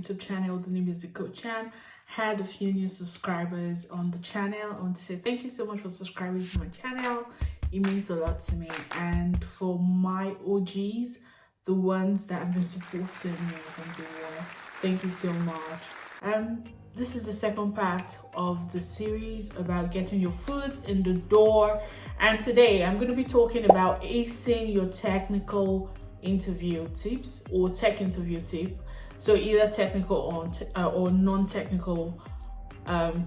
YouTube channel. The name is the Coach Chan. Had a few new subscribers on the channel. I want to say thank you so much for subscribing to my channel. It means a lot to me. And for my OGs, the ones that have been supporting me from the war, thank you so much. This is the second part of the series about getting your foot in the door, and today I'm going to be talking about acing your technical interview tips or tech interview tip. So either technical or non-technical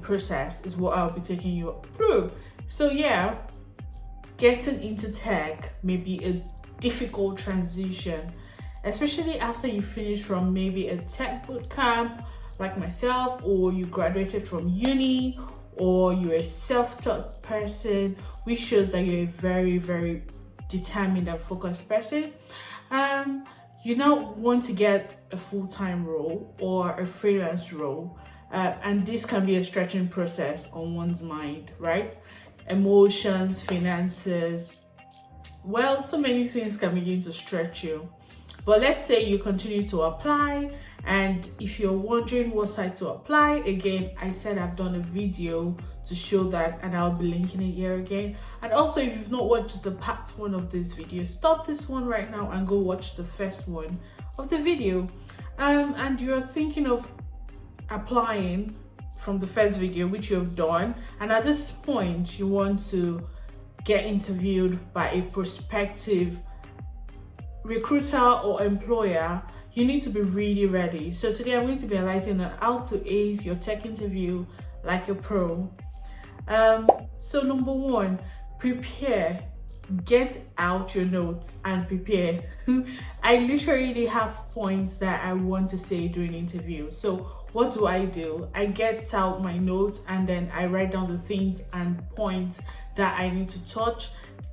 process is what I'll be taking you through. So yeah, getting into tech may be a difficult transition, especially after you finish from maybe a tech boot camp like myself, or you graduated from uni, or you're a self-taught person, which shows that you're a very, very determined and focused person. You now want to get a full-time role or a freelance role, and this can be a stretching process on one's mind, right? Emotions, finances, well, so many things can begin to stretch you. But let's say you continue to apply, and if you're wondering what site to apply, again, I said I've done a video to show that, and I'll be linking it here again. And also, if you've not watched the part 1 of this video, stop this one right now and go watch the first one of the video. And you're thinking of applying from the first video, which you've done, and at this point you want to get interviewed by a prospective recruiter or employer, you need to be really ready. So today I'm going to be highlighting on how to ace your tech interview like a pro. So number 1, prepare. Get out your notes and prepare. I literally have points that I want to say during interview. So what do? I get out my notes and then I write down the things and points that I need to touch.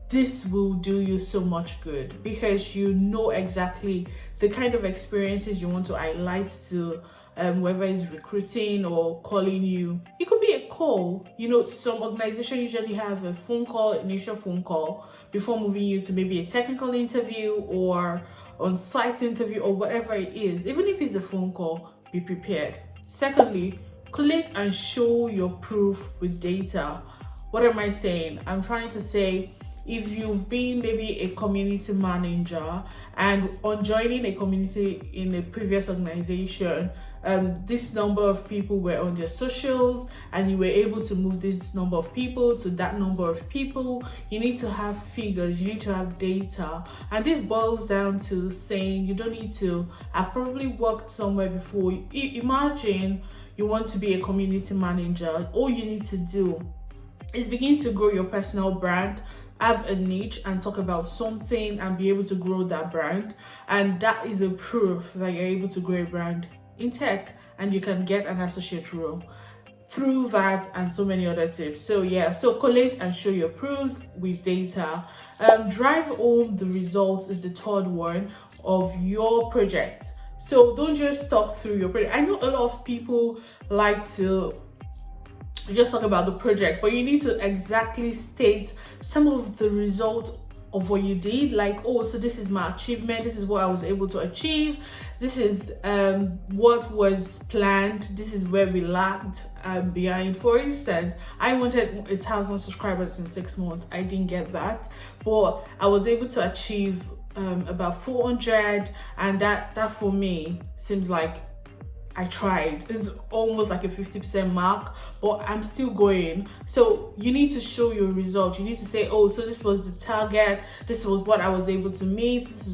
This will do you so much good because you know exactly the kind of experiences you want to highlight to whether it's recruiting or calling you. It could be a call. You know, some organizations usually have a phone call, initial phone call, before moving you to maybe a technical interview or on-site interview or whatever it is. Even if it's a phone call, be prepared. Secondly, collate and show your proof with data. What am I saying? I'm trying to say, if you've been maybe a community manager and on joining a community in a previous organization, this number of people were on their socials and you were able to move this number of people to that number of people, you need to have figures, you need to have data. And this boils down to saying you don't need to have probably worked somewhere before. Imagine you want to be a community manager. All you need to do is begin to grow your personal brand, have a niche and talk about something and be able to grow that brand. And that is a proof that you're able to grow a brand in tech and you can get an associate role through that and so many other tips. So yeah, so collate and show your proofs with data. Drive home the results is the third one of your project. So don't just talk through your project. I know a lot of people like to just talk about the project, but you need to exactly state some of the results of what you did, like, oh, so this is my achievement, this is what I was able to achieve, this is what was planned, this is where we lagged behind. For instance, I wanted 1,000 subscribers in 6 months. I didn't get that, but I was able to achieve about 400, and that for me seems like I tried. It's almost like a 50% mark, but I'm still going. So you need to show your result. You need to say, oh, so this was the target, this was what I was able to meet, this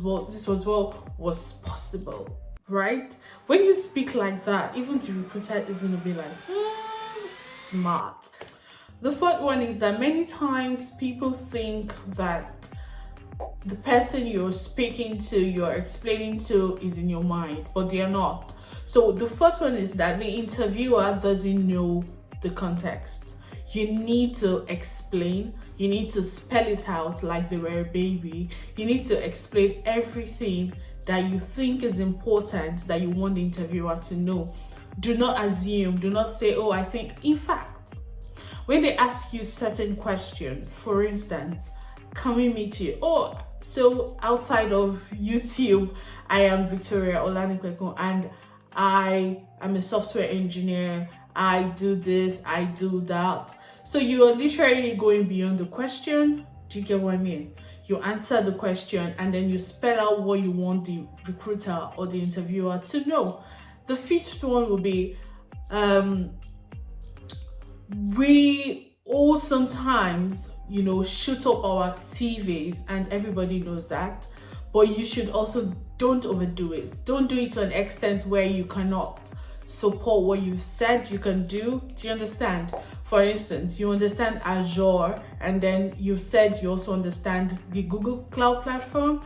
was what was possible, right? When you speak like that, even the recruiter is going to be like, smart. The fourth one is that many times people think that the person you're speaking to, you're explaining to, is in your mind, but they are not. So the first one is that the interviewer doesn't know the context. You need to explain, you need to spell it out like they were a baby. You need to explain everything that you think is important that you want the interviewer to know. Do not assume, do not say, oh, I think. In fact, when they ask you certain questions, for instance, can we meet you? Oh, so outside of YouTube, I am Victoria Olanikwekun, and I am a software engineer, I do this, I do that. So you are literally going beyond the question. Do you get what I mean? You answer the question and then you spell out what you want the recruiter or the interviewer to know. The fifth one will be, we all sometimes, shoot up our CVs, and everybody knows that. But you should also don't overdo it. Don't do it to an extent where you cannot support what you've said you can do. Do you understand? For instance, you understand Azure, and then you said you also understand the Google Cloud Platform,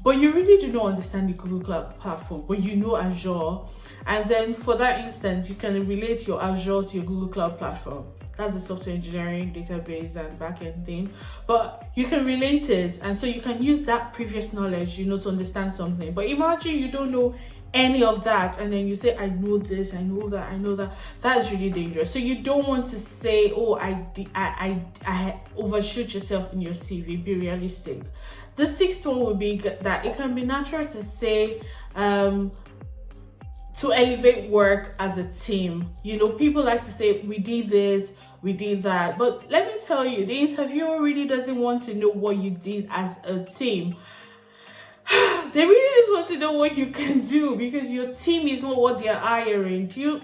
but you really do not understand the Google Cloud Platform, but you know Azure. And then for that instance, you can relate your Azure to your Google Cloud Platform. That's the software engineering, database, and backend thing. But you can relate it, and so you can use that previous knowledge, to understand something. But imagine you don't know any of that, and then you say, I know this, I know that, I know that. That is really dangerous. So you don't want to say, oh, I overshoot yourself in your CV. Be realistic. The sixth one would be that it can be natural to say, to elevate work as a team. People like to say, we did this, we did that. But let me tell you, the interviewer really doesn't want to know what you did as a team. They really just want to know what you can do, because your team is not what they're hiring. Do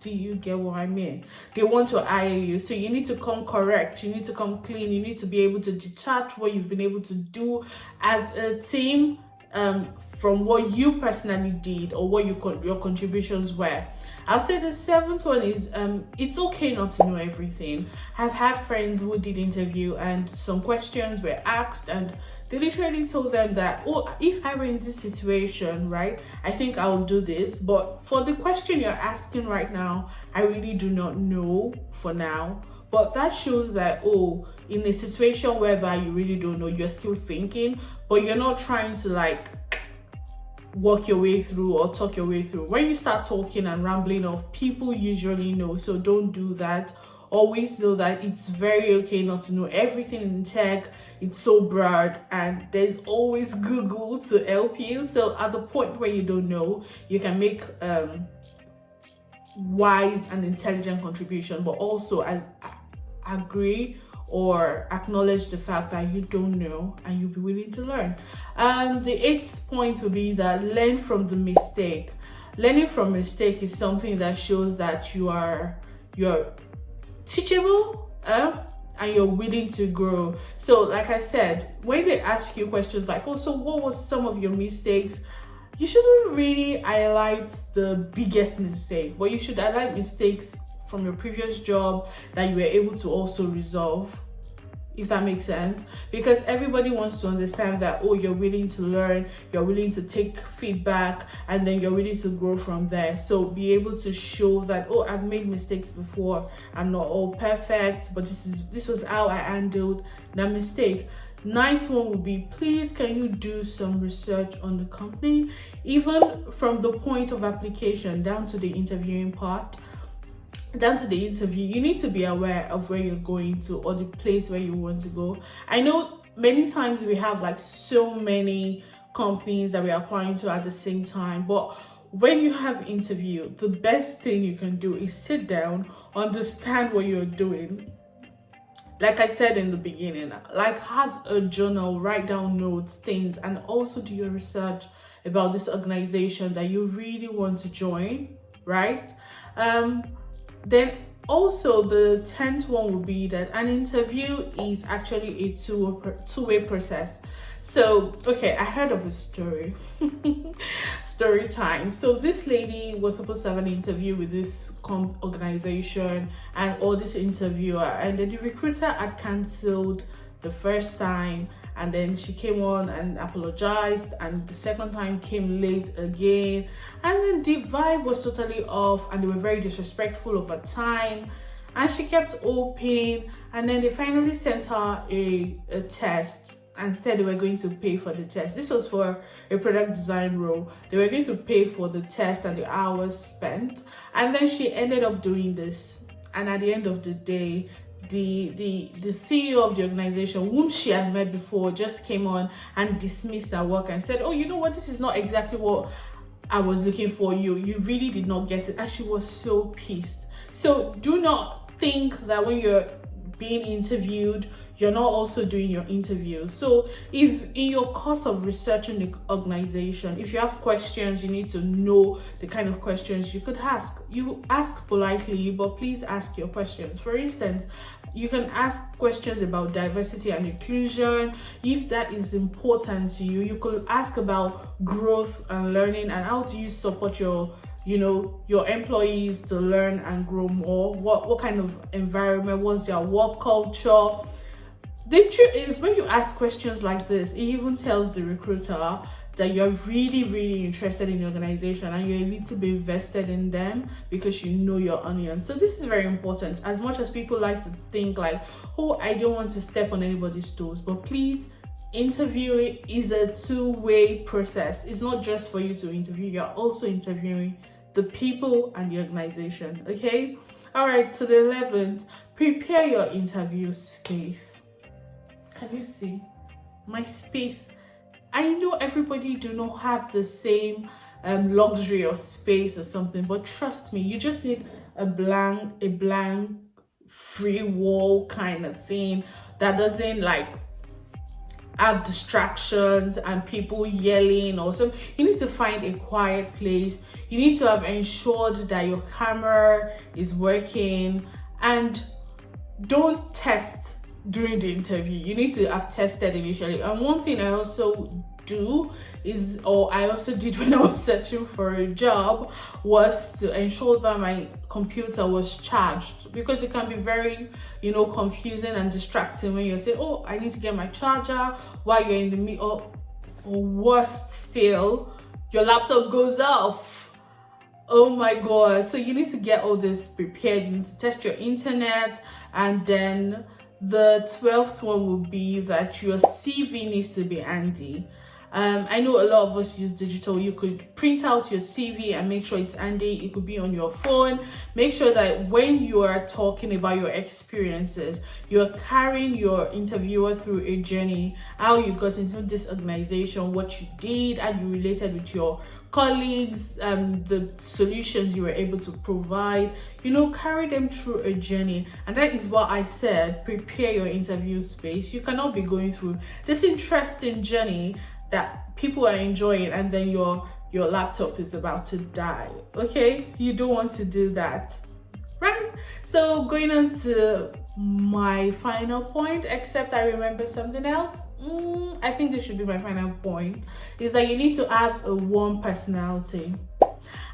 you get what I mean? They want to hire you, so you need to come correct, you need to come clean, you need to be able to detach what you've been able to do as a team from what you personally did or what your contributions were. I'll say the seventh one is it's okay not to know everything. I've had friends who did interview and some questions were asked and they literally told them that, oh, if I were in this situation, right, I think I'll do this, but for the question you're asking right now, I really do not know for now. But that shows that, oh, in a situation whereby you really don't know, you're still thinking, but you're not trying to walk your way through or talk your way through. When you start talking and rambling off, people usually know, so don't do that. Always know that it's very okay not to know everything in tech. It's so broad and there's always Google to help you. So at the point where you don't know, you can make wise and intelligent contribution, but also agree or acknowledge the fact that you don't know and you'll be willing to learn. The eighth point will be that learn from the mistake. Learning from mistake is something that shows that you're teachable and you're willing to grow. So like I said, when they ask you questions like, oh, so what was some of your mistakes, you shouldn't really highlight the biggest mistake, but you should highlight mistakes from your previous job that you were able to also resolve, if that makes sense. Because everybody wants to understand that, oh, you're willing to learn, you're willing to take feedback, and then you're willing to grow from there. So be able to show that, oh, I've made mistakes before, I'm not all perfect, but this was how I handled that mistake. Ninth one would be, please can you do some research on the company, even from the point of application down to the interviewing part. Down to the interview, you need to be aware of where you're going to or the place where you want to go. I know many times we have so many companies that we're applying to at the same time, but when you have interview, the best thing you can do is sit down, understand what you're doing. Like I said in the beginning, have a journal, write down notes, things, and also do your research about this organization that you really want to join, right? Then also the 10th one would be that an interview is actually a two-way process. So, okay, I heard of a story. Story time. So this lady was supposed to have an interview with this organization and all this interviewer, and then the recruiter had cancelled the first time, and then she came on and apologized, and the second time came late again, and then the vibe was totally off and they were very disrespectful over time, and she kept hoping, and then they finally sent her a test and said they were going to pay for the test. This was for a product design role. They were going to pay for the test and the hours spent, and then she ended up doing this, and at the end of the day, the CEO of the organization, whom she had met before, just came on and dismissed her work and said, oh, you know what, this is not exactly what I was looking for you. You really did not get it. And she was so pissed. So do not think that when you're being interviewed, you're not also doing your interviews. So if in your course of researching the organization, if you have questions, you need to know the kind of questions you could ask. You ask politely, but please ask your questions. For instance, you can ask questions about diversity and inclusion. If that is important to you, you could ask about growth and learning, and how do you support your employees to learn and grow more. What kind of environment, what's their work culture? The truth is, when you ask questions like this, it even tells the recruiter that you're really interested in the organization and you're a little bit invested in them because you know your onion. So this is very important. As much as people like to think like, oh, I don't want to step on anybody's toes, but please, interviewing is a two-way process. It's not just for you to interview, you're also interviewing the people and the organization. Okay, all right, to the 11th, prepare your interview space. Can you see my space? I know everybody do not have the same luxury of space or something, but trust me, you just need a blank free wall kind of thing that doesn't like have distractions and people yelling or something. You need to find a quiet place. You need to have ensured that your camera is working, and don't test during the interview. You need to have tested initially. And one thing I also do is, or I also did when I was searching for a job, was to ensure that my computer was charged, because it can be very confusing and distracting when you're saying, oh, I need to get my charger while you're in the middle, or worse still, your laptop goes off. Oh my god. So you need to get all this prepared. You need to test your internet. And then the 12th one will be that your CV needs to be handy. I know a lot of us use digital. You could print out your CV and make sure it's handy. It could be on your phone. Make sure that when you are talking about your experiences, you're carrying your interviewer through a journey, how you got into this organization, what you did, how you related with your colleagues, the solutions you were able to provide. Carry them through a journey. And that is what I said, prepare your interview space. You cannot be going through this interesting journey that people are enjoying and then your laptop is about to die. Okay, you don't want to do that, right? So going on to my final point, except I remember something else. I think this should be my final point, is that you need to have a warm personality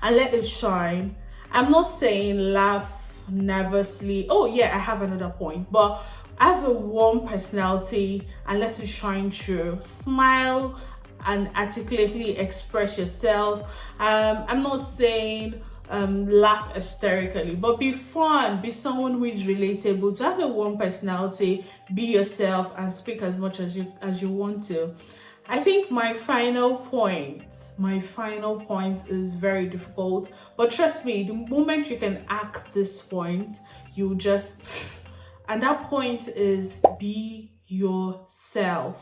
and let it shine. I'm not saying laugh nervously. Oh yeah, I have another point, but have a warm personality and let it shine through. Smile and articulately express yourself. I'm not saying laugh hysterically, but be fun, be someone who is relatable. To have a warm personality, be yourself and speak as much as you want to. I think my final point is very difficult, but trust me, the moment you can act this point, you just, and that point is be yourself.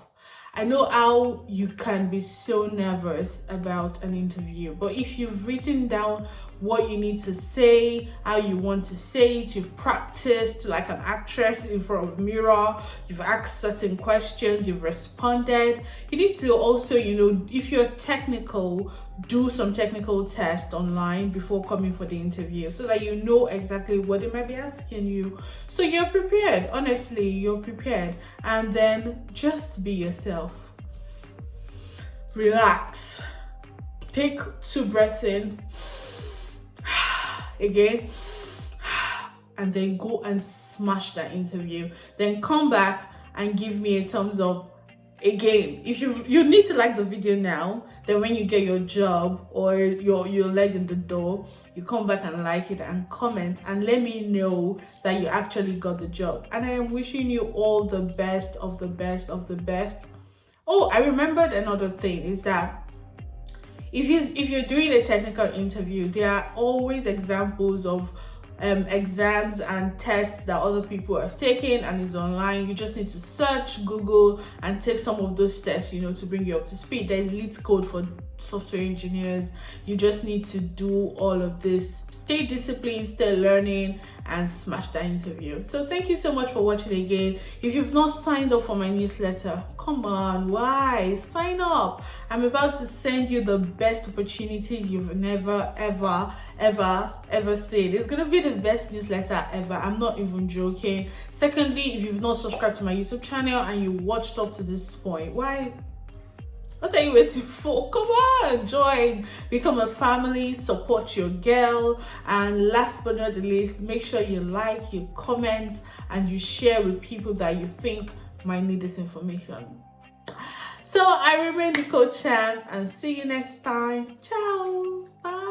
I know how you can be so nervous about an interview, but if you've written down what you need to say, how you want to say it, you've practiced like an actress in front of a mirror, you've asked certain questions, you've responded. You need to also, if you're technical, do some technical tests online before coming for the interview so that you know exactly what they might be asking you. So you're prepared, honestly, you're prepared. And then just be yourself. Relax. Take 2 breaths in. Again, and then go and smash that interview. Then come back and give me a thumbs up. Again, if you need to like the video now, then when you get your job or your leg in the door, you come back and like it and comment and let me know that you actually got the job. And I am wishing you all the best of the best of the best. Oh, I remembered another thing is that if you're doing a technical interview, there are always examples of exams and tests that other people have taken and is online. You just need to search Google and take some of those tests, to bring you up to speed. There's LeetCode for software engineers. You just need to do all of this, stay disciplined, stay learning, and smash that interview. So thank you so much for watching again. If you've not signed up for my newsletter, come on, why? Sign up. I'm about to send you the best opportunities you've never ever seen. It's gonna be the best newsletter ever. I'm not even joking. Secondly, if you've not subscribed to my YouTube channel and you watched up to this point, why? What are you waiting for? Come on, join, become a family, support your girl. And last but not the least, make sure you like, you comment, and you share with people that you think might need this information. So I remain the Coach Chan, and see you next time. Ciao. Bye.